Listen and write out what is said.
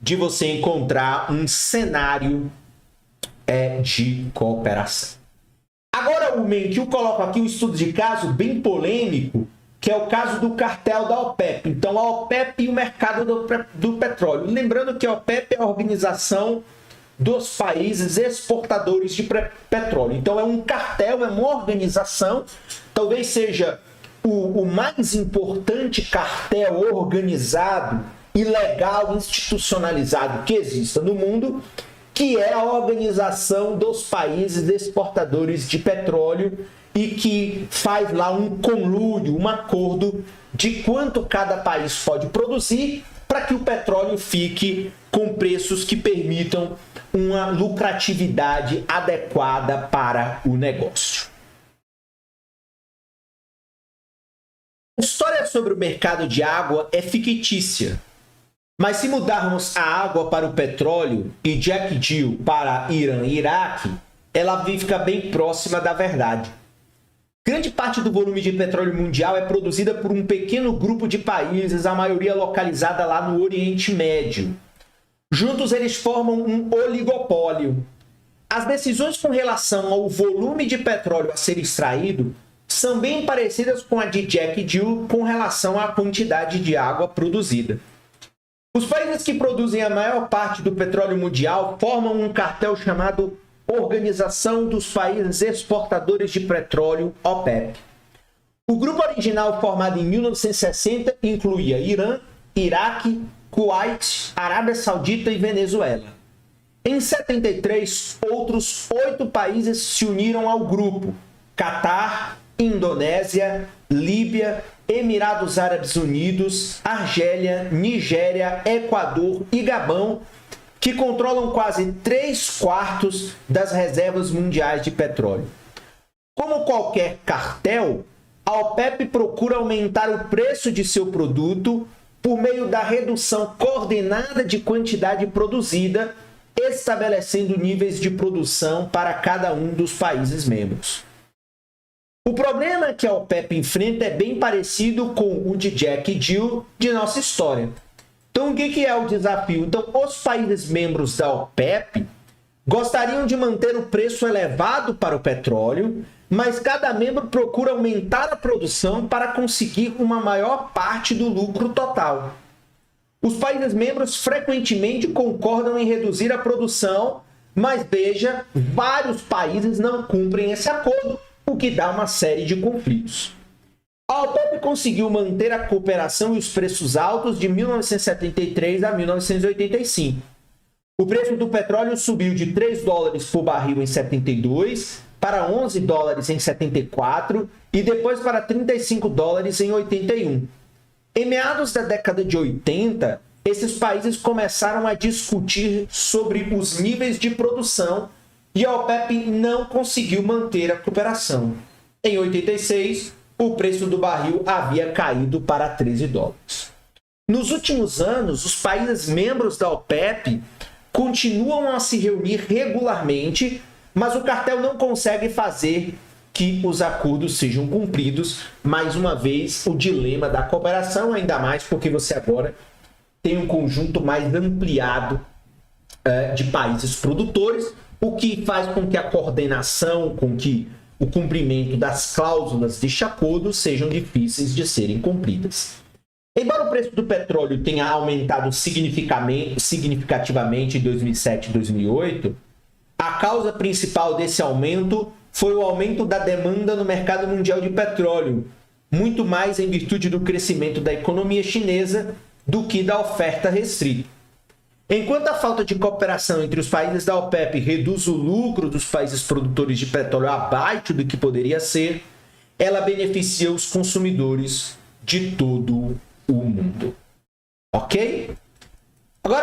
de você encontrar um cenário de cooperação. Agora, o Menkyu coloca aqui um estudo de caso bem polêmico, que é o caso do cartel da OPEP. Então, a OPEP e o mercado do petróleo. Lembrando que a OPEP é a organização dos países exportadores de petróleo. Então, é um cartel, é uma organização, talvez seja o mais importante cartel organizado, ilegal, institucionalizado que exista no mundo, que é a organização dos países exportadores de petróleo e que faz lá um conluio, um acordo de quanto cada país pode produzir para que o petróleo fique com preços que permitam uma lucratividade adequada para o negócio. A história sobre o mercado de água é fictícia, mas se mudarmos a água para o petróleo e Jack Deal para Irã e Iraque, ela fica bem próxima da verdade. Grande parte do volume de petróleo mundial é produzida por um pequeno grupo de países, a maioria localizada lá no Oriente Médio. Juntos eles formam um oligopólio. As decisões com relação ao volume de petróleo a ser extraído são bem parecidas com a de Jack Deal com relação à quantidade de água produzida. Os países que produzem a maior parte do petróleo mundial formam um cartel chamado Organização dos Países Exportadores de Petróleo, OPEP. O grupo original, formado em 1960, incluía Irã, Iraque, Kuwait, Arábia Saudita e Venezuela. Em 73, outros 8 países se uniram ao grupo: Catar, Indonésia, Líbia, Emirados Árabes Unidos, Argélia, Nigéria, Equador e Gabão, que controlam quase 3/4 das reservas mundiais de petróleo. Como qualquer cartel, a OPEP procura aumentar o preço de seu produto por meio da redução coordenada de quantidade produzida, estabelecendo níveis de produção para cada um dos países membros. O problema que a OPEP enfrenta é bem parecido com o de Jack Deal de nossa história. Então, o que é o desafio? Então, os países membros da OPEP gostariam de manter o preço elevado para o petróleo, mas cada membro procura aumentar a produção para conseguir uma maior parte do lucro total. Os países membros frequentemente concordam em reduzir a produção, mas veja, vários países não cumprem esse acordo, o que dá uma série de conflitos. A OPEP conseguiu manter a cooperação e os preços altos de 1973 a 1985. O preço do petróleo subiu de $3 por barril em 72 para $11 em 74 e depois para $35 em 81. Em meados da década de 80, esses países começaram a discutir sobre os níveis de produção e a OPEP não conseguiu manter a cooperação. Em 86, o preço do barril havia caído para $13. Nos últimos anos, os países membros da OPEP continuam a se reunir regularmente, mas o cartel não consegue fazer que os acordos sejam cumpridos. Mais uma vez, o dilema da cooperação, ainda mais porque você agora tem um conjunto mais ampliado de países produtores, o que faz com que a coordenação, com que o cumprimento das cláusulas deste acordo sejam difíceis de serem cumpridas. Embora o preço do petróleo tenha aumentado significativamente em 2007 e 2008, a causa principal desse aumento foi o aumento da demanda no mercado mundial de petróleo, muito mais em virtude do crescimento da economia chinesa do que da oferta restrita. Enquanto a falta de cooperação entre os países da OPEP reduz o lucro dos países produtores de petróleo abaixo do que poderia ser, ela beneficia os consumidores de todo o mundo. Ok?